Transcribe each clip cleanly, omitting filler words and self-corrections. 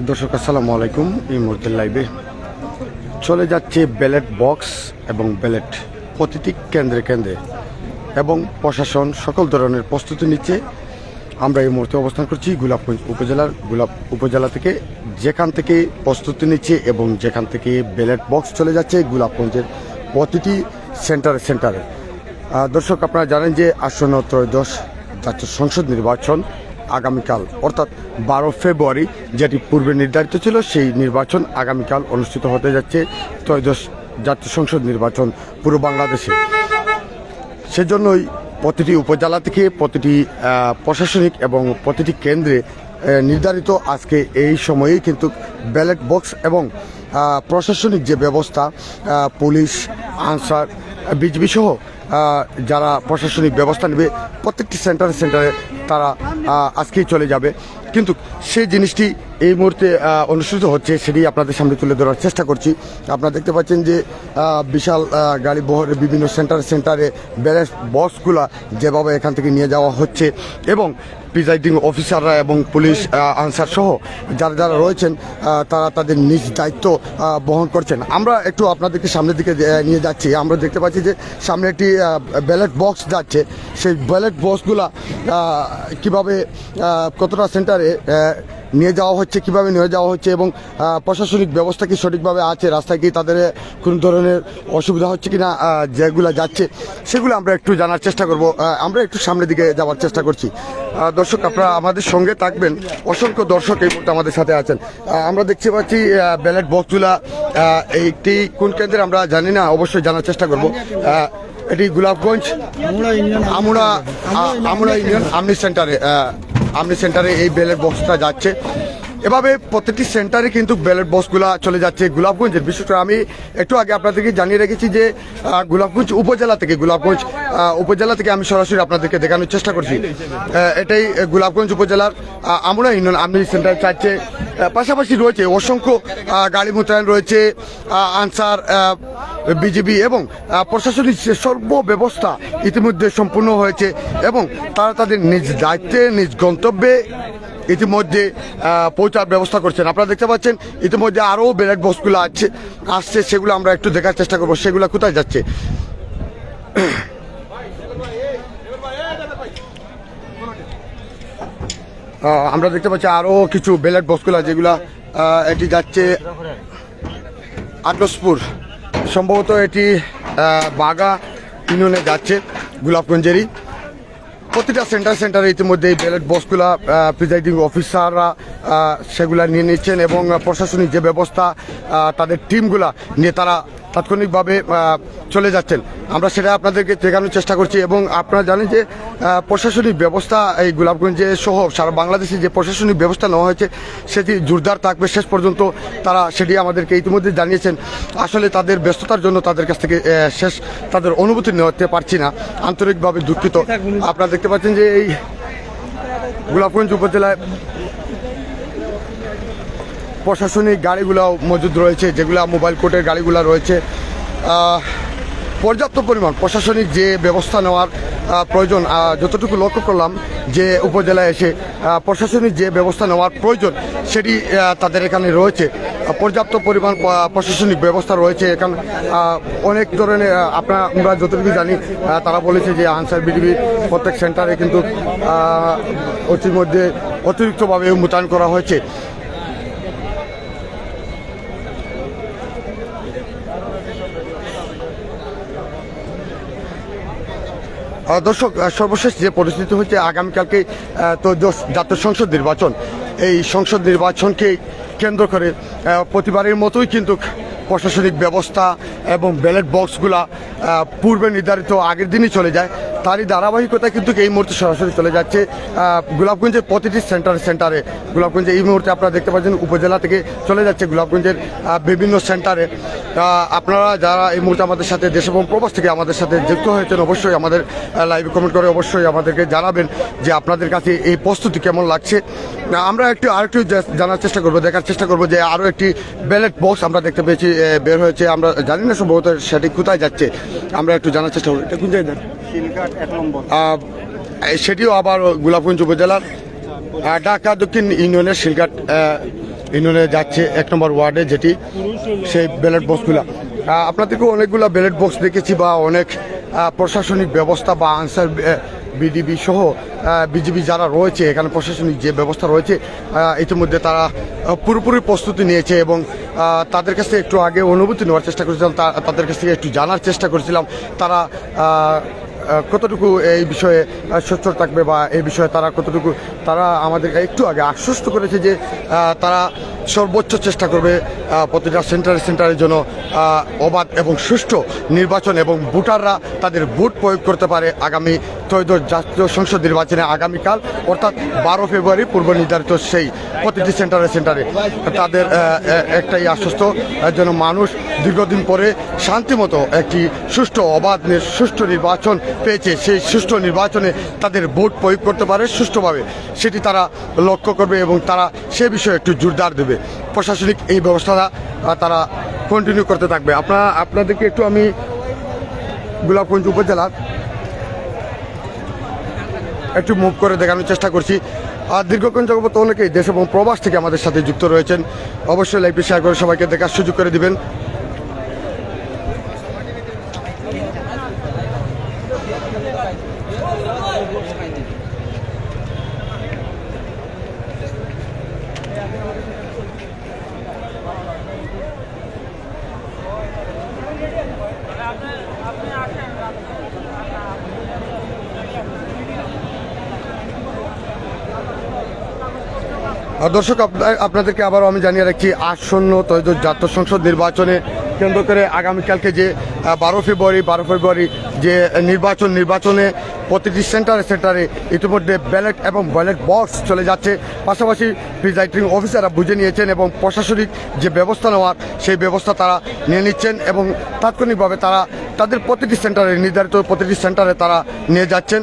দর্শক আসসালামু আলাইকুম। এই মুহূর্তের লাইভে চলে যাচ্ছে ব্যালট বক্স এবং ব্যালট প্রতিটি কেন্দ্রে কেন্দ্রে এবং প্রশাসন সকল ধরনের প্রস্তুতি নিচ্ছে। আমরা এই মুহূর্তে অবস্থান করছি গোলাপগঞ্জ উপজেলা থেকে, যেখান থেকে প্রস্তুতি নিচ্ছে এবং যেখান থেকে ব্যালট বক্স চলে যাচ্ছে গোলাপগঞ্জের প্রতিটি সেন্টারে। দর্শক, আপনারা জানেন যে আসন্ন ত্রয়োদশ জাতীয় সংসদ নির্বাচন আগামীকাল অর্থাৎ 12 ফেব্রুয়ারি, যেটি পূর্বে নির্ধারিত ছিল, সেই নির্বাচন আগামীকাল অনুষ্ঠিত হতে যাচ্ছে। ত্রয়োদশ জাতীয় সংসদ নির্বাচন পুরো বাংলাদেশে। সেজন্যই প্রতিটি উপজেলা থেকে প্রতিটি প্রশাসনিক এবং প্রতিটি কেন্দ্রে নির্ধারিত আজকে এই সময়েই কিন্তু ব্যালট বক্স এবং প্রশাসনিক যে ব্যবস্থা, পুলিশ, আনসার, বিজিবি সহ যারা প্রশাসনিক ব্যবস্থা নেবে প্রত্যেকটি সেন্টারে তারা আজকেই চলে যাবে। কিন্তু সেই জিনিসটি এই মুহূর্তে অনুষ্ঠিত হচ্ছে, সেটি আপনাদের সামনে তুলে ধরার চেষ্টা করছি। আপনারা দেখতে পাচ্ছেন যে বিশাল গাড়ি বহরে বিভিন্ন সেন্টারে ব্যালট বক্সগুলা যেভাবে এখান থেকে নিয়ে যাওয়া হচ্ছে এবং প্রিজাইডিং অফিসাররা এবং পুলিশ, আনসার সহ যারা রয়েছেন তারা তাদের নিজ দায়িত্ব বহন করছেন। আমরা একটু আপনাদেরকে সামনের দিকে নিয়ে যাচ্ছি। আমরা দেখতে পাচ্ছি যে সামনে একটি ব্যালট বক্স যাচ্ছে। সেই ব্যালট বক্সগুলা কীভাবে কতটা সেন্টারে নিয়ে যাওয়া হচ্ছে, কিভাবে নিয়ে যাওয়া হচ্ছে এবং প্রশাসনিক ব্যবস্থা কি সঠিকভাবে আছে, রাস্তায় কি তাদের কোনো ধরনের অসুবিধা হচ্ছে কিনা, যেগুলো যাচ্ছে সেগুলো আমরা একটু জানার চেষ্টা করব। আমরা একটু সামনের দিকে যাওয়ার চেষ্টা করছি। দর্শক, আপনারা আমাদের সঙ্গে থাকবেন। অসংখ্য দর্শক এই মুহূর্তে আমাদের সাথে আছেন। আমরা দেখতে পাচ্ছি ব্যালট বক্সগুলা এইটি কোন কেন্দ্রে আমরা জানি না, অবশ্যই জানার চেষ্টা করব। এটি গোলাপগঞ্জ আমুড়া ইউনিয়ন আমনি সেন্টারে এই ব্যালট বক্সটা যাচ্ছে। এভাবে প্রত্যেকটি সেন্টারে কিন্তু ব্যালট বক্সগুলো চলে যাচ্ছে গোলাপগঞ্জের। বিশেষ করে আমি একটু আগে আপনাদেরকে জানিয়ে রেখেছি যে গোলাপগঞ্জ উপজেলা থেকে আমি সরাসরি আপনাদেরকে দেখানোর চেষ্টা করছি। এটাই গোলাপগঞ্জ উপজেলার আমুড়া ইউনিয়ন আমনি সেন্টার চাচ্ছে। পাশাপাশি রয়েছে অসংখ্য গাড়ি মোতায়েন রয়েছে, আনসার, বিজিবি এবং প্রশাসনিক সর্ব ব্যবস্থা ইতিমধ্যে সম্পূর্ণ হয়েছে এবং তারা তাদের নিজ দায়িত্বে নিজ গন্তব্যে ইতিমধ্যে পৌঁছার ব্যবস্থা করছেন। আপনারা দেখতে পাচ্ছেন ইতিমধ্যে আরও ব্যালট বক্সগুলো আসছে, সেগুলো আমরা একটু দেখার চেষ্টা করবো সেগুলো কোথায় যাচ্ছে। আমরা দেখতে পাচ্ছি আরও কিছু ব্যালট বক্সগুলো, যেগুলা এটি যাচ্ছে আটলসপুর, সম্ভবত এটি বাগা ইউনিয়নে যাচ্ছে গোলাপগঞ্জেরই। প্রতিটা সেন্টারে ইতিমধ্যে এই ব্যালট বক্সগুলা প্রিজাইডিং অফিসাররা সেগুলা নিয়ে নিচ্ছেন এবং প্রশাসনিক যে ব্যবস্থা তাদের টিমগুলা নিয়ে তারা তাৎক্ষণিকভাবে চলে যাচ্ছেন। আমরা সেটা আপনাদেরকে দেখানোর চেষ্টা করছি এবং আপনারা জানেন যে প্রশাসনিক ব্যবস্থা এই গোলাপগঞ্জে সহ সারা বাংলাদেশে যে প্রশাসনিক ব্যবস্থা নেওয়া হয়েছে সেটি জোরদার থাকবে শেষ পর্যন্ত। তারা সেটি আমাদেরকে ইতিমধ্যে জানিয়েছেন। আসলে তাদের ব্যস্ততার জন্য তাদের কাছ থেকে তাদের অনুভূতি নিতে পারছি না, আন্তরিকভাবে দুঃখিত। আপনারা দেখতে পাচ্ছেন যে এই গোলাপগঞ্জ উপজেলায় প্রশাসনিক গাড়িগুলাও মজুদ রয়েছে, যেগুলা মোবাইল কোর্টের গাড়িগুলা রয়েছে। পর্যাপ্ত পরিমাণ প্রশাসনিক যে ব্যবস্থা নেওয়ার প্রয়োজন, যতটুকু লক্ষ্য করলাম যে উপজেলায় এসে প্রশাসনিক যে ব্যবস্থা নেওয়ার প্রয়োজন সেটি তাদের এখানে রয়েছে। পর্যাপ্ত পরিমাণ প্রশাসনিক ব্যবস্থা রয়েছে এখানে। অনেক ধরনের আমরা যতটুকু জানি তারা বলেছে যে আনসার বিজিবি প্রত্যেক সেন্টারে কিন্তু ইতিমধ্যে অতিরিক্তভাবে মোতায়েন করা হয়েছে। দর্শক, সর্বশেষ যে পরিস্থিতি হচ্ছে আগামীকালকে তো জাতীয় সংসদ নির্বাচন, এই সংসদ নির্বাচনকে কেন্দ্র করে প্রতিবারের মতোই কিন্তু প্রশাসনিক ব্যবস্থা এবং ব্যালট বক্সগুলা পূর্বে নির্ধারিত আগের দিনই চলে যায়। তারই ধারাবাহিকতায় কিন্তু এই মুহূর্তে সরাসরি চলে যাচ্ছে গোলাপগঞ্জের প্রতিটি সেন্টারে। গোলাপগঞ্জে এই মুহূর্তে আপনারা দেখতে পাচ্ছেন উপজেলা থেকে চলে যাচ্ছে গোলাপগঞ্জের বিভিন্ন সেন্টারে। আপনারা যারা এই মুহূর্তে আমাদের সাথে দেশ এবং প্রবাস থেকে আমাদের সাথে যুক্ত হয়েছেন, অবশ্যই আমাদের লাইভে কমেন্ট করে অবশ্যই আমাদেরকে জানাবেন যে আপনাদের কাছে এই প্রস্তুতি কেমন লাগছে। আমরা আরেকটু জানার চেষ্টা করবো, দেখার চেষ্টা করবো যে আরও একটি ব্যালট বক্স আমরা দেখতে পেয়েছি বের হয়েছে। আমরা জানি না সম্ভবত সেটি কোথায় যাচ্ছে, আমরা একটু জানার চেষ্টা করবো। এটা কোন জায়গায়? সেটিও আবার গোলাপগঞ্জ উপজেলার ঢাকা দক্ষিণ ইউনিয়নের শিলঘাট ইউনিয়নে যাচ্ছে 1 নম্বর ওয়ার্ডে, যেটি সেই ব্যালট বক্সগুলা। আপনাদেরকে অনেকগুলো ব্যালট বক্স দেখেছি বা অনেক প্রশাসনিক ব্যবস্থা বা আনসার বিডিবি সহ বিজিবি যারা রয়েছে এখানে, প্রশাসনিক যে ব্যবস্থা রয়েছে ইতিমধ্যে তারা পুরোপুরি প্রস্তুতি নিয়েছে এবং তাদের কাছ থেকে একটু আগে অনুভূতি নেওয়ার চেষ্টা করেছিলাম, তাদের কাছ থেকে একটু জানার চেষ্টা করেছিলাম তারা কতটুকু এই বিষয়ে সচ্ছল থাকবে বা এই বিষয়ে তারা কতটুকু, তারা আমাদের একটু আগে আশ্বস্ত করেছে যে তারা সর্বোচ্চ চেষ্টা করবে প্রতিটা সেন্টারের জন্য অবাধ এবং সুষ্ঠু নির্বাচন এবং ভোটাররা তাদের ভোট প্রয়োগ করতে পারে আগামী ত্রয়োদশ জাতীয় সংসদ নির্বাচনে আগামীকাল অর্থাৎ 12 ফেব্রুয়ারি পূর্ব নির্ধারিত সেই প্রতিটি সেন্টারে তাদের একটাই আশ্বস্ত যেন মানুষ দীর্ঘদিন পরে শান্তিমতো একটি সুষ্ঠু অবাধ সুষ্ঠু নির্বাচন পেয়েছে, সেই সুষ্ঠু নির্বাচনে তাদের ভোট প্রয়োগ করতে পারে সুষ্ঠুভাবে, সেটি তারা লক্ষ্য করবে এবং তারা সে বিষয়ে একটু জোরদার দেবে। প্রশাসনিক এই ব্যবস্থাটা তারা কন্টিনিউ করতে থাকবে। আপনাদেরকে একটু আমি গোলাপগঞ্জ উপজেলার একটু মুভ করে দেখানোর চেষ্টা করছি। আর দীর্ঘক্ষণ জগৎ অনেকেই দেশ এবং প্রবাস থেকে আমাদের সাথে যুক্ত রয়েছেন, অবশ্যই লাইভটি শেয়ার করে সবাইকে দেখার সুযোগ করে দিবেন। দর্শক, আপনাদেরকে আবারও আমি জানিয়ে রাখছি, আসন্ন ত্রয়োদশ জাতীয় সংসদ নির্বাচনে কেন্দ্র করে আগামীকালকে যে 12 ফেব্রুয়ারি যে নির্বাচনে প্রতিটি সেন্টারে ইতিমধ্যে ব্যালট এবং ব্যালট বক্স চলে যাচ্ছে। পাশাপাশি প্রিজাইডিং অফিসাররা বুঝে নিয়েছেন এবং প্রশাসনিক যে ব্যবস্থা নেওয়ার সেই ব্যবস্থা তারা নিয়ে নিচ্ছেন এবং তাৎক্ষণিকভাবে তারা তাদের নির্ধারিত প্রতিটি সেন্টারে তারা নিয়ে যাচ্ছেন।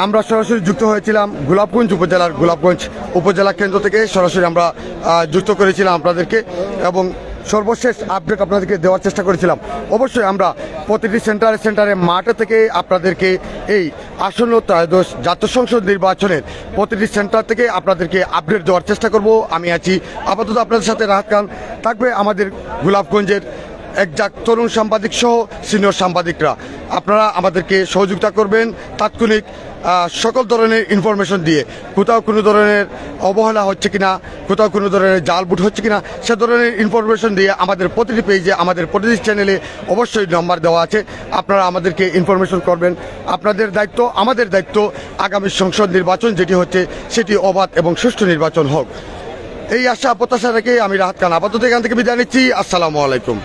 আমরা সরাসরি যুক্ত হয়েছিলাম গোলাপগঞ্জ উপজেলা কেন্দ্র থেকে সরাসরি আমরা যুক্ত করেছিলাম আপনাদেরকে এবং সর্বশেষ আপডেট আপনাদেরকে দেওয়ার চেষ্টা করেছিলাম। অবশ্যই আমরা প্রতিটি সেন্টারে মাঠে থেকে আপনাদেরকে এই আসন্ন ত্রয়োদশ জাতীয় সংসদ নির্বাচনের প্রতিটি সেন্টার থেকে আপনাদেরকে আপডেট দেওয়ার চেষ্টা করব। আমি আছি আপাতত আপনাদের সাথে রাহাত খান, থাকবে আমাদের গোলাপগঞ্জের একজাক তরুণ সাংবাদিক সহ সিনিয়র সাংবাদিকরা। আপনারা আমাদেরকে সহযোগিতা করবেন তাৎক্ষণিক সকল ধরনের ইনফরমেশন দিয়ে, কোথাও কোনো ধরনের অবহেলা হচ্ছে কিনা, কোথাও কোনো ধরনের জাল বুট হচ্ছে কিনা, সে ধরনের ইনফরমেশন দিয়ে আমাদের প্রতিটি পেজে, আমাদের প্রতিটি চ্যানেলে অবশ্যই নাম্বার দেওয়া আছে, আপনারা আমাদেরকে ইনফরমেশন করবেন। আপনাদের দায়িত্ব, আমাদের দায়িত্ব, আগামী সংসদ নির্বাচন যেটি হচ্ছে সেটি অবাধ এবং সুষ্ঠু নির্বাচন হোক, এই আশা প্রত্যাশা রেখে আমি রাহাত খান আপাতত এখান থেকে বিদায় নিচ্ছি। আসসালামু আলাইকুম।